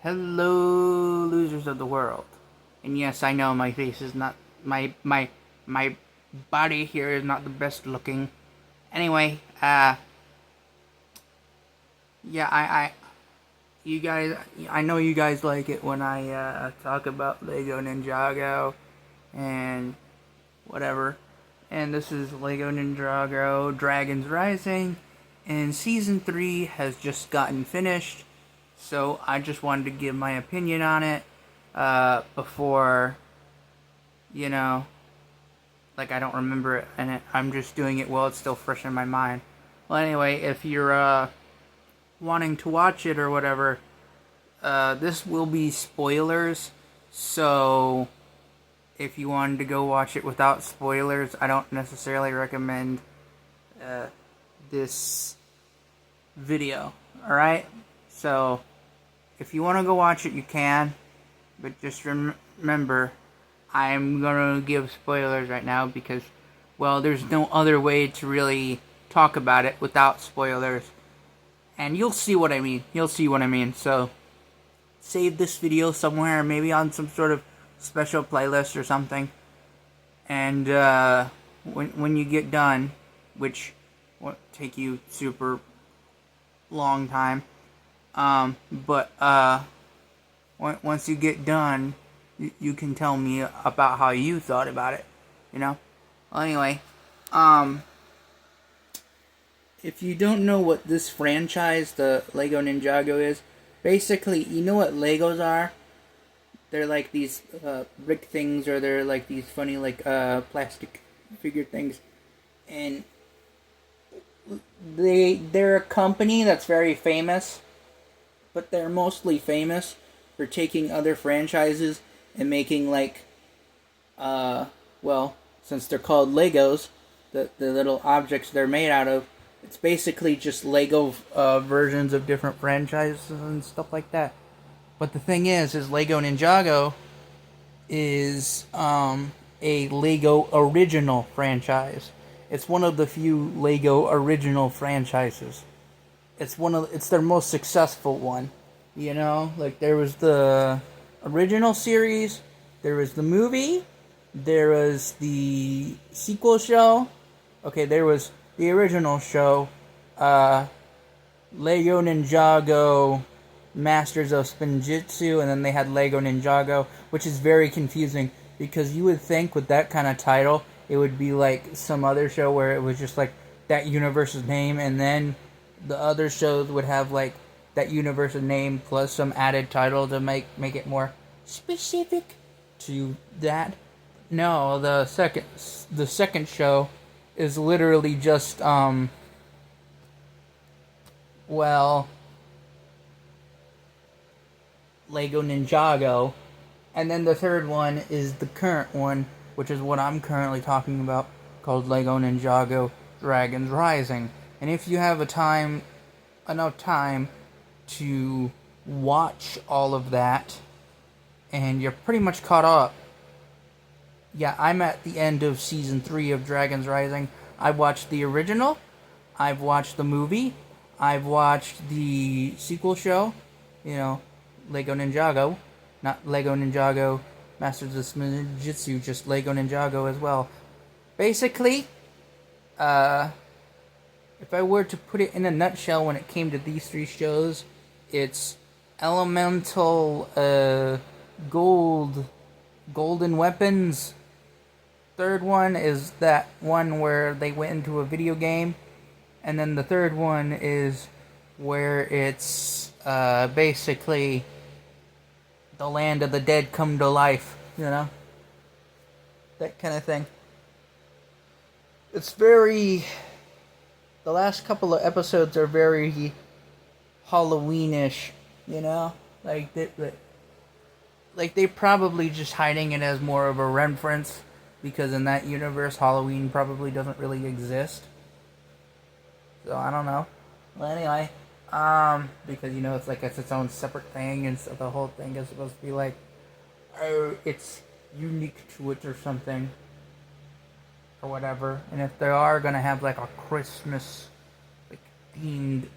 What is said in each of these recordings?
Hello, losers of the world. And yes, I know my face is not my body here is not the best looking. Anyway, yeah, you guys, I know you guys like it when I talk about Lego Ninjago and whatever. And this is Lego Ninjago Dragons Rising, and season 3 has just gotten finished. So I just wanted to give my opinion on it before, you know, like I don't remember it, and I'm just doing it while it's still fresh in my mind. Well, anyway, if you're wanting to watch it or whatever, this will be spoilers. So if you wanted to go watch it without spoilers, I don't necessarily recommend this video. All right, so if you want to go watch it, you can, but just remember, I'm going to give spoilers right now because, well, there's no other way to really talk about it without spoilers. And you'll see what I mean. You'll see what I mean. So, save this video somewhere, maybe on some sort of special playlist or something. And when you get done, which won't take you super long time, but once you get done, you can tell me about how you thought about it, you know? Well, anyway, if you don't know what this franchise, the Lego Ninjago, is, basically, you know what Legos are? They're like these brick things, or they're like these funny, like, plastic figure things. And they're a company that's very famous, but they're mostly famous for taking other franchises and making, like, well, since they're called Legos, the little objects they're made out of, it's basically just Lego versions of different franchises and stuff like that. But the thing is Lego Ninjago is a Lego original franchise. It's one of the few Lego original franchises. It's their most successful one. You know, like there was the original series, there was the movie, there was the sequel show. Okay, there was the original show, Lego Ninjago Masters of Spinjitzu, and then they had Lego Ninjago, which is very confusing because you would think with that kind of title it would be like some other show where it was just like that universe's name, and then the other shows would have like that universe's name plus some added title to make it more specific to that. No, the second show is literally just well, Lego Ninjago, and then the third one is the current one, which is what I'm currently talking about, called Lego Ninjago Dragons Rising. And if you have enough time to watch all of that, and you're pretty much caught up. Yeah, I'm at the end of season 3 of Dragons Rising. I watched the original, I've watched the movie, I've watched the sequel show, you know, Lego Ninjago, not Lego Ninjago Masters of Spinjitzu, just Lego Ninjago as well. Basically, if I were to put it in a nutshell when it came to these 3 shows, it's elemental, golden weapons. Third one is that one where they went into a video game. And then the third one is where it's basically the land of the dead come to life, you know? That kind of thing. It's very... The last couple of episodes are very Halloweenish, you know? Like they're probably just hiding it as more of a reference, because in that universe, Halloween probably doesn't really exist. So, I don't know. Well, anyway, because, you know, it's like it's its own separate thing, and so the whole thing is supposed to be like, oh, it's unique to it or something, or whatever. And if they are gonna have like a Christmas, like, themed,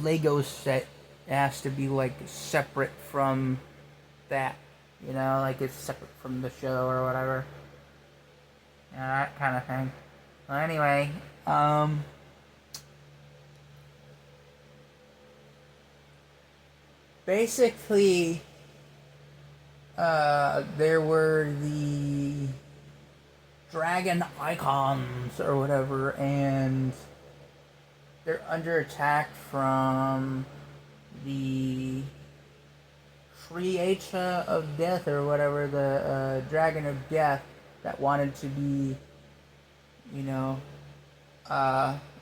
Lego set, it has to be like separate from that, like it's separate from the show or whatever. That kind of thing. Well, anyway, basically, there were the dragon icons or whatever, and they're under attack from the creator of death or whatever, the dragon of death that wanted to be,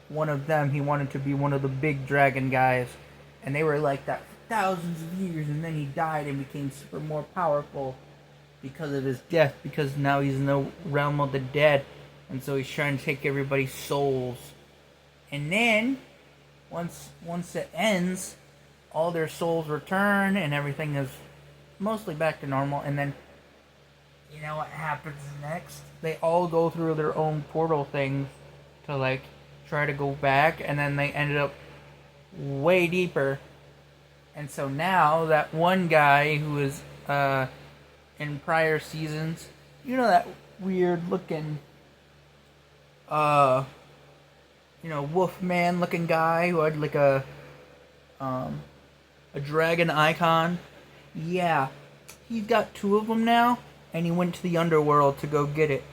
one of them. He wanted to be one of the big dragon guys, and they were like that for thousands of years, and then he died and became super more powerful because of his death, because now he's in the realm of the dead, and so he's trying to take everybody's souls. And then, once it ends, all their souls return, and everything is mostly back to normal, and then, you know what happens next? They all go through their own portal things to, like, try to go back, and then they ended up way deeper. And so now, that one guy who was, in prior seasons, that weird looking, Wolfman looking guy who had like a dragon icon. Yeah, he's got two of them now, and he went to the underworld to go get it.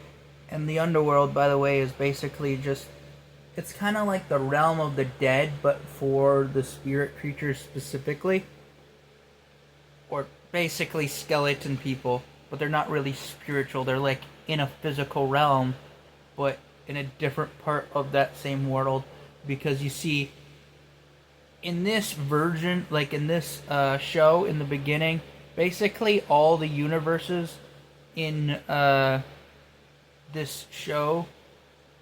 And the underworld, by the way, is basically just, it's kind of like the realm of the dead, but for the spirit creatures specifically. Or basically skeleton people, but they're not really spiritual. They're like in a physical realm, but in a different part of that same world. Because you see, in this version, like in this show in the beginning, basically all the universes in this show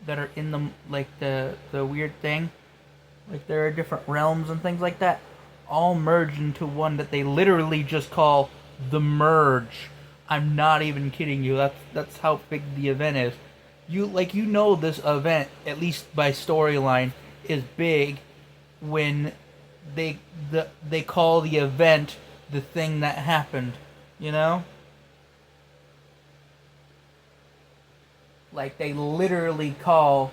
that are in the weird thing, like there are different realms and things like that, all merge into one that they literally just call the Merge. I'm not even kidding you. That's how big the event is. This event, at least by storyline, is big when they call the event the thing that happened, Like they literally call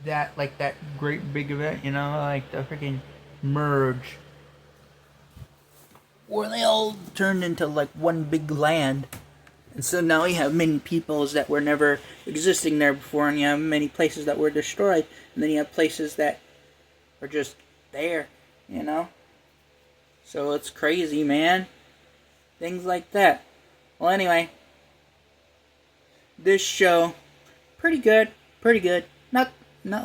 that, like, that great big event, like the freaking Merge, where they all turned into like one big land. And so now you have many peoples that were never existing there before, and you have many places that were destroyed, and then you have places that are just there, So it's crazy, man. Things like that. Well, anyway, this show, pretty good. Not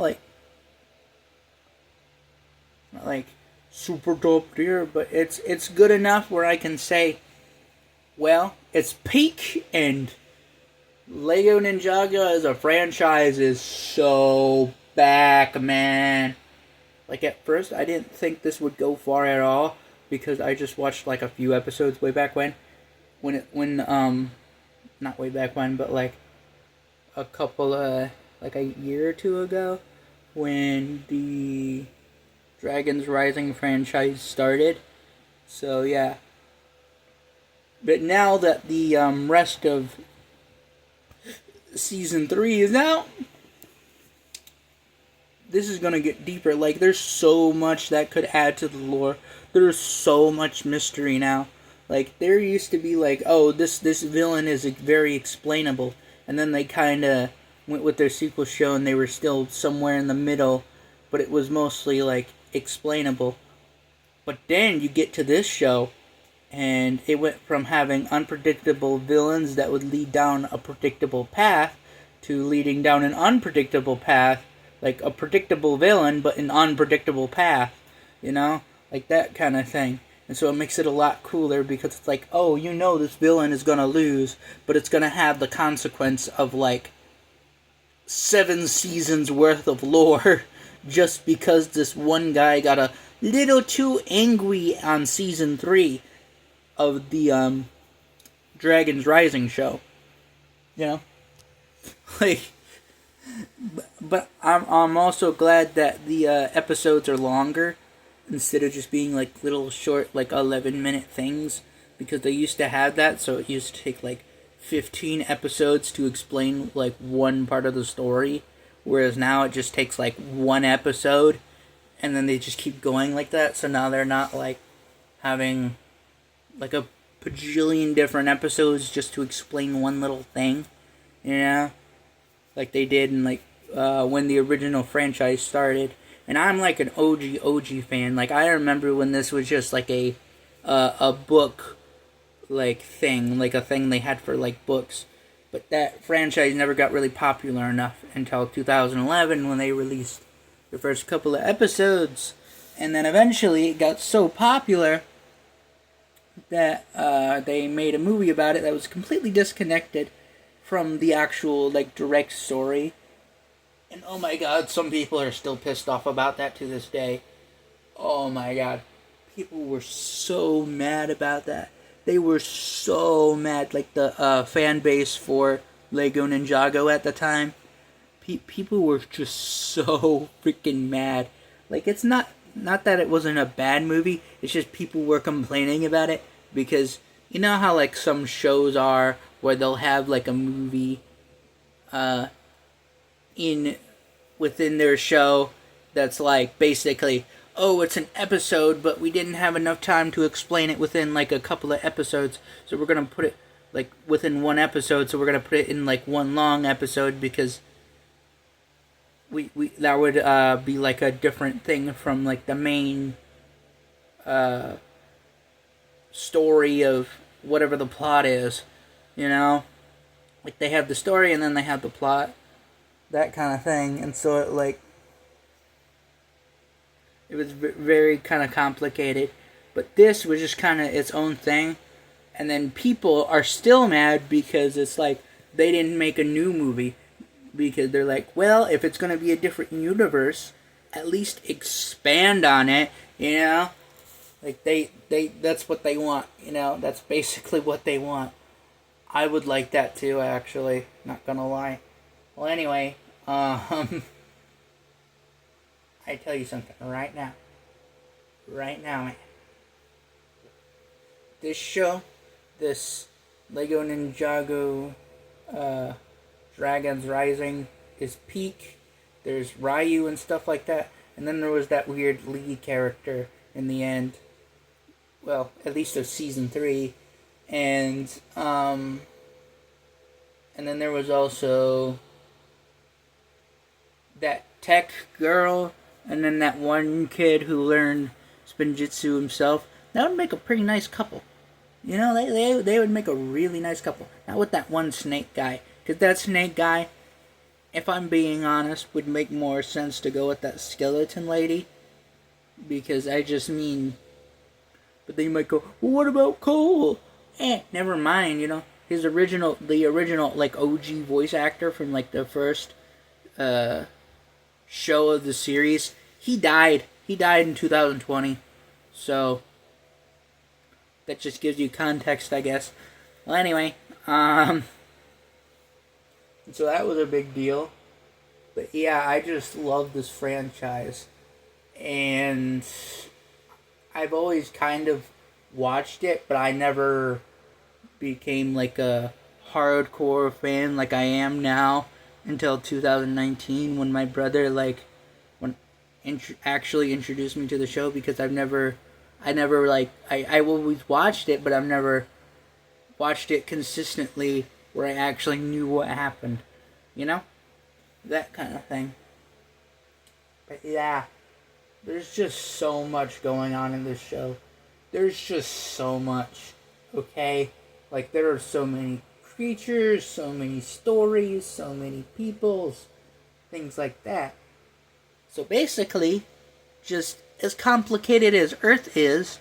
like super dope tier, but it's good enough where I can say, well, it's peak, and Lego Ninjago as a franchise is so back, man. Like, at first, I didn't think this would go far at all, because I just watched like a few episodes way back when not way back when, but like a couple like a year or two ago, when the Dragons Rising franchise started. So yeah. But now that the rest of season 3 is out, this is gonna get deeper. Like, there's so much that could add to the lore. There's so much mystery now. Like, there used to be like, oh, this villain is very explainable, and then they kind of went with their sequel show, and they were still somewhere in the middle, but it was mostly like explainable. But then you get to this show, and it went from having unpredictable villains that would lead down a predictable path to leading down an unpredictable path, like a predictable villain but an unpredictable path, like that kind of thing. And so it makes it a lot cooler, because it's like, oh, this villain is gonna lose, but it's gonna have the consequence of like 7 seasons worth of lore just because this one guy got a little too angry on season 3 of the Dragons Rising show. Like, but I'm also glad that the episodes are longer, instead of just being like little short, like 11-minute things, because they used to have that, so it used to take like 15 episodes to explain like one part of the story, whereas now it just takes like one episode, and then they just keep going like that. So now they're not like having like a bajillion different episodes just to explain one little thing, you know, like they did in like when the original franchise started. And I'm like an OG fan. Like I remember when this was just like a book like thing, like a thing they had for like books. But that franchise never got really popular enough until 2011 when they released the first couple of episodes. And then eventually it got so popular that they made a movie about it that was completely disconnected from the actual like direct story. And oh my god, some people are still pissed off about that to this day. Oh my god. People were so mad about that. They were so mad. Like the fan base for Lego Ninjago at the time. People were just so freaking mad. Like it's not that it wasn't a bad movie. It's just people were complaining about it. Because you know how like some shows are where they'll have like a movie within their show that's like basically, oh, it's an episode, but we didn't have enough time to explain it within like a couple of episodes, so we're gonna put it like within one episode, so we're gonna put it in like one long episode because we that would be like a different thing from like the main story of whatever the plot is, you know? Like they have the story and then they have the plot, that kind of thing. And so it was very kind of complicated. But this was just kind of its own thing. And then people are still mad because it's like they didn't make a new movie. Because they're like, well, if it's going to be a different universe, at least expand on it, you know? Like they that's what they want, you know? That's basically what they want. I would like that too, actually. Not gonna lie. Well, anyway, I tell you something right now. Right now, man. This show, this Lego Ninjago, Dragons Rising is peak. There's Ryu and stuff like that. And then there was that weird lead character in the end. Well, at least of season 3. And then there was also that tech girl, and then that one kid who learned Spinjitzu himself. That would make a pretty nice couple. You know, they would make a really nice couple. Not with that one snake guy. Because that snake guy, if I'm being honest, would make more sense to go with that skeleton lady. Because I just mean... But then you might go, well, what about Cole? Never mind, you know. The original, like, OG voice actor from, like, the first show of the series, he died. He died in 2020. So, that just gives you context, I guess. Well, anyway, so that was a big deal. But, yeah, I just love this franchise. And I've always kind of watched it, but I never became like a hardcore fan like I am now until 2019 when my brother actually introduced me to the show, because I always watched it, but I've never watched it consistently where I actually knew what happened, you know? That kind of thing. But yeah, there's just so much going on in this show. There's just so much, okay? Like, there are so many creatures, so many stories, so many peoples, things like that. So basically, just as complicated as Earth is,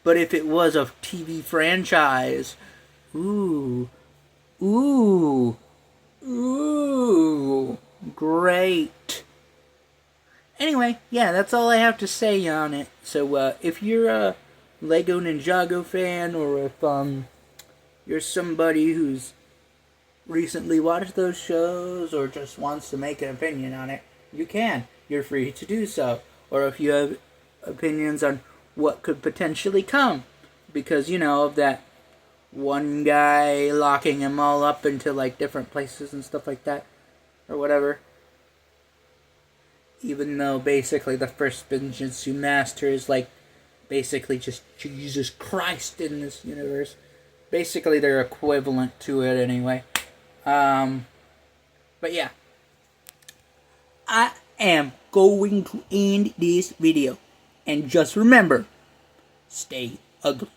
but if it was a TV franchise, ooh, great. Anyway, yeah, that's all I have to say on it. So, if you're a Lego Ninjago fan, or if, you're somebody who's recently watched those shows, or just wants to make an opinion on it, you can. You're free to do so. Or if you have opinions on what could potentially come. Because, of that one guy locking them all up into, like, different places and stuff like that. Or whatever. Even though, basically, the first Spinjitzu Master is, like, basically just Jesus Christ in this universe. Basically, they're equivalent to it anyway. But yeah. I am going to end this video. And just remember, stay ugly.